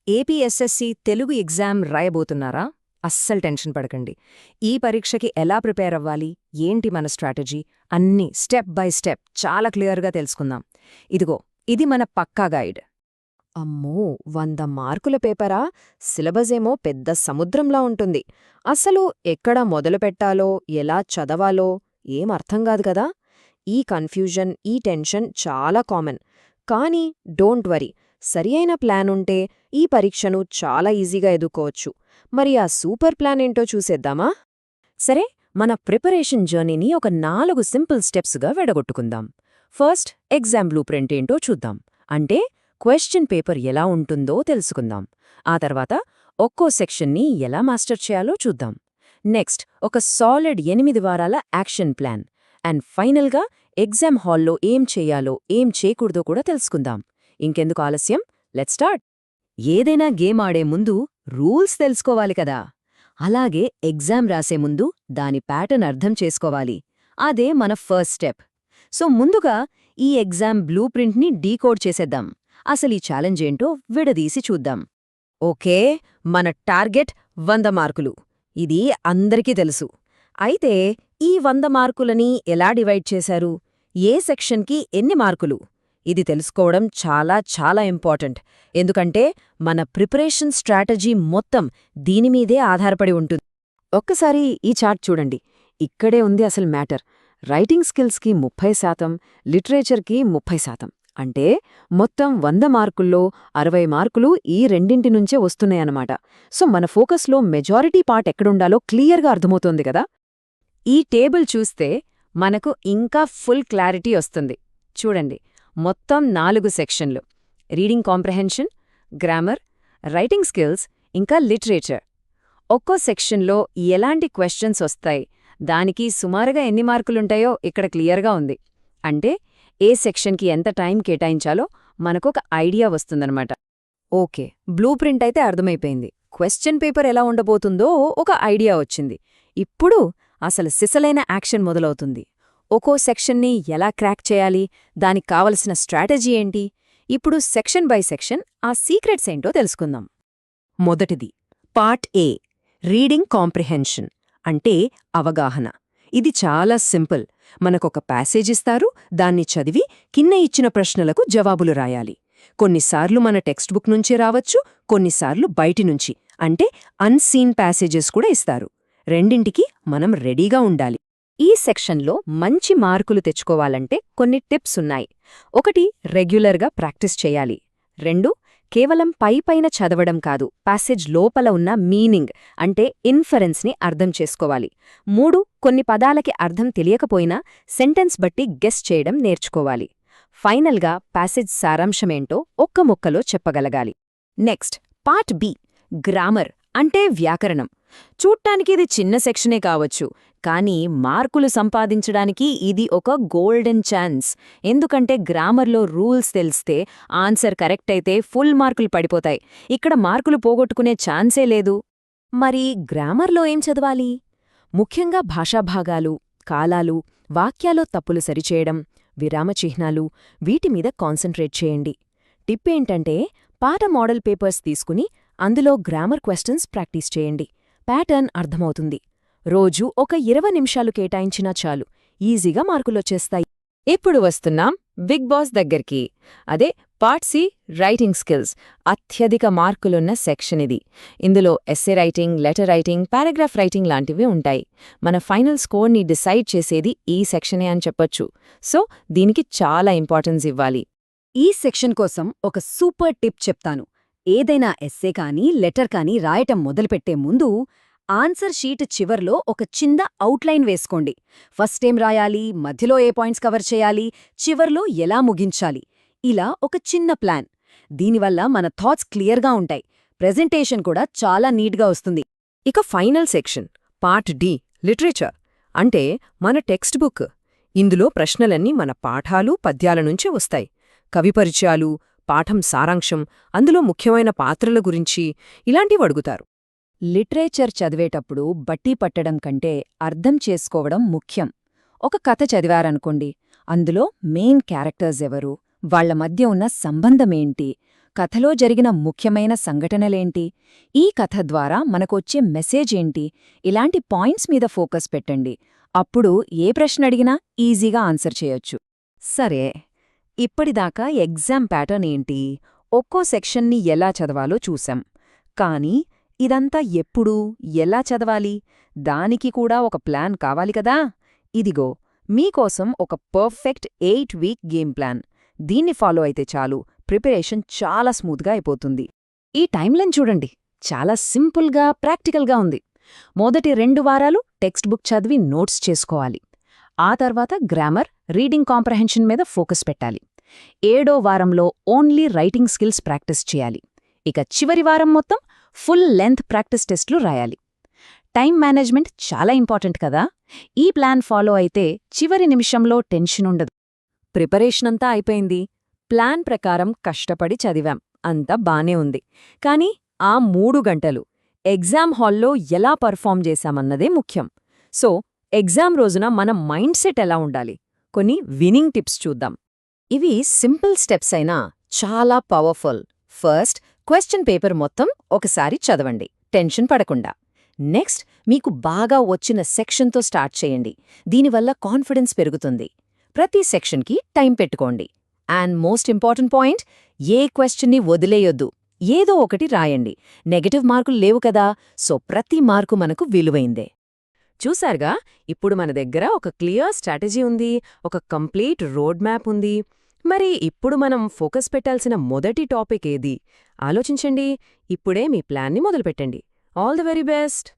APSSC Telugu exam రాయబోతున్నారా? అస్సలు tension పడకండి. ఈ పరీక్షకి ఎలా ప్రిపేర్ అవ్వాలి, ఏంటి మన స్ట్రాటజీ అన్నీ స్టెప్ బై స్టెప్ చాలా క్లియర్గా తెలుసుకుందాం. ఇదిగో ఇది మన పక్కా గైడ్. అమ్మో 100 మార్కుల పేపరా? సిలబస్ ఏమో పెద్ద సముద్రంలా ఉంటుంది. అసలు ఎక్కడ మొదలుపెట్టాలో ఎలా చదవాలో ఏం అర్థం కాదు కదా. ఈ కన్ఫ్యూజన్ ఈ టెన్షన్ చాలా కామన్. కానీ డోంట్ వరీ, సరియైన ప్లాన్ ఉంటే ఈ పరీక్షను చాలా ఈజీగా ఎదుర్కోవచ్చు. మరి ఆ సూపర్ ప్లాన్ ఏంటో చూసేద్దామా? సరే, మన ప్రిపరేషన్ జర్నీని ఒక 4 సింపుల్ స్టెప్స్గా వెడగొట్టుకుందాం. ఫస్ట్, ఎగ్జామ్ బ్లూ ప్రింట్ ఏంటో చూద్దాం. అంటే క్వశ్చన్ పేపర్ ఎలా ఉంటుందో తెలుసుకుందాం. ఆ తర్వాత ఒక్కో సెక్షన్ని ఎలా మాస్టర్ చేయాలో చూద్దాం. నెక్స్ట్, ఒక సాలిడ్ 8 వారాల యాక్షన్ ప్లాన్. అండ్ ఫైనల్గా ఎగ్జామ్ హాల్లో ఏం చేయాలో ఏం చేయకూడదో కూడా తెలుసుకుందాం. ఇంకెందుకు ఆలస్యం, లెట్స్ స్టార్ట్. ఏదైనా గేమ్ ఆడే ముందు రూల్స్ తెలుసుకోవాలి కదా. అలాగే ఎగ్జామ్ రాసే ముందు దాని ప్యాటర్న్ అర్థం చేసుకోవాలి. అదే మన ఫస్ట్ స్టెప్. సో ముందుగా ఈ ఎగ్జామ్ బ్లూ ప్రింట్ని డీకోడ్ చేసేద్దాం. అసలు ఈ ఛాలెంజ్ ఏంటో విడదీసి చూద్దాం. ఓకే, మన టార్గెట్ 100 మార్కులు. ఇది అందరికీ తెలుసు. అయితే ఈ 100 మార్కులని ఎలా డివైడ్ చేశారు? ఏ సెక్షన్కి ఎన్ని మార్కులు? ఇది తెలుసుకోవడం చాలా చాలా ఇంపార్టెంట్. ఎందుకంటే మన ప్రిపరేషన్ స్ట్రాటజీ మొత్తం దీనిమీదే ఆధారపడి ఉంటుంది. ఒక్కసారి ఈ చార్ట్ చూడండి. ఇక్కడే ఉంది అసలు మ్యాటర్. రైటింగ్ స్కిల్స్కి 30%, లిటరేచర్కి 30%. అంటే మొత్తం 100 మార్కుల్లో 60 మార్కులు ఈ రెండింటి నుంచే వస్తున్నాయన్నమాట. సో మన ఫోకస్లో మెజారిటీ పార్ట్ ఎక్కడుండాలో క్లియర్గా అర్థమవుతోంది కదా. ఈ టేబుల్ చూస్తే మనకు ఇంకా ఫుల్ క్లారిటీ వస్తుంది. చూడండి, మొత్తం 4 సెక్షన్లు: reading comprehension, grammar, writing skills, ఇంకా లిటరేచర్. ఒక్కో సెక్షన్లో ఎలాంటి క్వశ్చన్స్ వస్తాయి, దానికి సుమారుగా ఎన్ని మార్కులుంటాయో ఇక్కడ క్లియర్గా ఉంది. అంటే ఏ సెక్షన్కి ఎంత టైం కేటాయించాలో మనకొక ఐడియా వస్తుందన్నమాట. ఓకే, బ్లూ ప్రింట్ అయితే అర్థమైపోయింది. క్వశ్చన్ పేపర్ ఎలా ఉండబోతుందో ఒక ఐడియా వచ్చింది. ఇప్పుడు అసలు సిసలైన యాక్షన్ మొదలవుతుంది. ఒక్కో సెక్షన్ని ఎలా క్రాక్ చేయాలి, దానికి కావలసిన స్ట్రాటజీ ఏంటి? ఇప్పుడు సెక్షన్ బై సెక్షన్ ఆ సీక్రెట్స్ ఏంటో తెలుసుకుందాం. మొదటిది పార్ట్ ఏ, రీడింగ్ కాంప్రిహెన్షన్, అంటే అవగాహన. ఇది చాలా సింపుల్. మనకొక ప్యాసేజ్ ఇస్తారు, దాన్ని చదివి కింద ఇచ్చిన ప్రశ్నలకు జవాబులు రాయాలి. కొన్నిసార్లు మన టెక్స్ట్ బుక్ నుంచే రావచ్చు, కొన్నిసార్లు బయటినుంచి, అంటే అన్సీన్ ప్యాసేజెస్ కూడా ఇస్తారు. రెండింటికి మనం రెడీగా ఉండాలి. ఈ సెక్షన్లో మంచి మార్కులు తెచ్చుకోవాలంటే కొన్ని టిప్స్ ఉన్నాయి. 1, రెగ్యులర్గా ప్రాక్టీస్ చేయాలి. 2, కేవలం పైపైన చదవడం కాదు, ప్యాసేజ్ లోపల ఉన్న మీనింగ్ అంటే ఇన్ఫరెన్స్ని అర్థం చేసుకోవాలి. 3, కొన్ని పదాలకి అర్థం తెలియకపోయినా సెంటెన్స్ బట్టి గెస్ చేయడం నేర్చుకోవాలి. ఫైనల్గా ప్యాసేజ్ సారాంశమేంటో ఒక్క ముక్కలో చెప్పగలగాలి. నెక్స్ట్, పార్ట్ బి, గ్రామర్ అంటే వ్యాకరణం. చూడ్డానికి ఇది చిన్న సెక్షనే కావచ్చు, కానీ మార్కులు సంపాదించడానికి ఇది ఒక గోల్డెన్ ఛాన్స్. ఎందుకంటే గ్రామర్లో రూల్స్ తెలిస్తే, ఆన్సర్ కరెక్ట్ అయితే ఫుల్ మార్కులు పడిపోతాయి. ఇక్కడ మార్కులు పోగొట్టుకునే ఛాన్సే లేదు. మరి గ్రామర్లో ఏం చదవాలి? ముఖ్యంగా భాషాభాగాలు, కాలాలు, వాక్యాలో తప్పులు సరిచేయడం, విరామచిహ్నాలు, వీటిమీద కాన్సంట్రేట్ చేయండి. టిప్ ఏంటంటే, పాట మోడల్ పేపర్స్ తీసుకుని అందులో గ్రామర్ క్వశ్చన్స్ ప్రాక్టీస్ చేయండి. ప్యాటర్న్ అర్థమవుతుంది. రోజూ ఒక 20 నిమిషాలు కేటాయించినా చాలు, ఈజీగా మార్కులొచ్చేస్తాయి. ఇప్పుడు వస్తున్నాం బిగ్ బాస్ దగ్గరికి. అదే పార్ట్ సి, రైటింగ్ స్కిల్స్. అత్యధిక మార్కులున్న సెక్షన్ ఇది. ఇందులో essay writing, letter writing, paragraph writing లాంటివి ఉంటాయి. మన ఫైనల్ స్కోర్ని డిసైడ్ చేసేది ఈ సెక్షనే అని చెప్పొచ్చు. సో దీనికి చాలా ఇంపార్టెన్స్ ఇవ్వాలి. ఈ సెక్షన్ కోసం ఒక సూపర్ టిప్ చెప్తాను. ఏదైనా ఎస్సే కానీ లెటర్ కానీ రాయటం మొదలుపెట్టే ముందు ఆన్సర్ షీట్ చివర్లో ఒక చిన్న అవుట్లైన్ వేసుకోండి. ఫస్ట్ ఏం రాయాలి, మధ్యలో ఏ పాయింట్స్ కవర్ చేయాలి, చివర్లో ఎలా ముగించాలి, ఇలా ఒక చిన్న ప్లాన్. దీనివల్ల మన థాట్స్ క్లియర్గా ఉంటాయి, ప్రెజెంటేషన్ కూడా చాలా నీట్గా వస్తుంది. ఇక final section, part D, literature, అంటే మన టెక్స్ట్ బుక్. ఇందులో ప్రశ్నలన్నీ మన పాఠాలు, పద్యాల నుంచే వస్తాయి. కవిపరిచయాలు, పాఠం సారాంశం, అందులో ముఖ్యమైన పాత్రల గురించి ఇలాంటివి అడుగుతారు. లిటరేచర్ చదివేటప్పుడు బట్టి పట్టడం కంటే అర్థం చేసుకోవడం ముఖ్యం. ఒక కథ చదివారనుకోండి, అందులో మెయిన్ క్యారెక్టర్స్ ఎవరు, వాళ్ల మధ్య ఉన్న సంబంధమేంటి, కథలో జరిగిన ముఖ్యమైన సంఘటనలేంటి? ఈ కథ ద్వారా మనకొచ్చే మెసేజ్ ఏంటి? ఇలాంటి పాయింట్స్ మీద ఫోకస్ పెట్టండి. అప్పుడు ఏ ప్రశ్న అడిగినా ఈజీగా ఆన్సర్ చేయొచ్చు. సరే, ఇప్పటిదాకా ఎగ్జామ్ ప్యాటర్న్ ఏంటి, ఒక్కో సెక్షన్ని ఎలా చదవాలో చూశాం. కానీ ఇదంతా ఎప్పుడు, ఎలా చదవాలి, దానికి కూడా ఒక ప్లాన్ కావాలి కదా. ఇదిగో మీకోసం ఒక పర్ఫెక్ట్ 8-వీక్ గేమ్ ప్లాన్. దీన్ని ఫాలో అయితే చాలు, ప్రిపరేషన్ చాలా స్మూత్గా అయిపోతుంది. ఈ టైమ్లైన్ చూడండి, చాలా సింపుల్గా, ప్రాక్టికల్గా ఉంది. మొదటి 2 వారాలు టెక్స్ట్ బుక్ చదివి నోట్స్ చేసుకోవాలి. ఆ తర్వాత గ్రామర్, రీడింగ్ కాంప్రహెన్షన్ మీద ఫోకస్ పెట్టాలి. 7వ వారంలో ఓన్లీ రైటింగ్ స్కిల్స్ ప్రాక్టీస్ చేయాలి. ఇక చివరి వారం మొత్తం ఫుల్ లెంత్ ప్రాక్టీస్ టెస్ట్లు రాయాలి. టైం మేనేజ్మెంట్ చాలా ఇంపార్టెంట్ కదా. ఈ ప్లాన్ ఫాలో అయితే చివరి నిమిషంలో టెన్షన్ ఉండదు. ప్రిపరేషనంతా అయిపోయింది. ప్లాన్ ప్రకారం కష్టపడి చదివాం, అంతా బానే ఉంది. కానీ ఆ 3 గంటలు ఎగ్జామ్ హాల్లో ఎలా పర్ఫామ్ చేశామన్నదే ముఖ్యం. సో ఎగ్జామ్ రోజున మన మైండ్ సెట్ ఎలా ఉండాలి? కొన్ని విన్నింగ్ టిప్స్ చూద్దాం. ఇవి సింపుల్ స్టెప్స్ అయినా చాలా పవర్ఫుల్. ఫస్ట్, క్వశ్చన్ పేపర్ మొత్తం ఒకసారి చదవండి, టెన్షన్ పడకుండా. నెక్స్ట్, మీకు బాగా వచ్చిన సెక్షన్తో స్టార్ట్ చేయండి. దీనివల్ల కాన్ఫిడెన్స్ పెరుగుతుంది. ప్రతి సెక్షన్కి టైం పెట్టుకోండి. అండ్ మోస్ట్ ఇంపార్టెంట్ పాయింట్, ఏ క్వశ్చన్ని వదిలేయొద్దు. ఏదో ఒకటి రాయండి. నెగటివ్ మార్కులు లేవు కదా, సో ప్రతి మార్కు మనకు విలువైందే. చూశారుగా, ఇప్పుడు మన దగ్గర ఒక క్లియర్ స్ట్రాటజీ ఉంది, ఒక కంప్లీట్ రోడ్ మ్యాప్ ఉంది. మరి ఇప్పుడు మనం ఫోకస్ పెట్టాల్సిన మొదటి టాపిక్ ఏది? ఆలోచించండి. ఇప్పుడే మీ ప్లాన్ని మొదలుపెట్టండి. All the very best.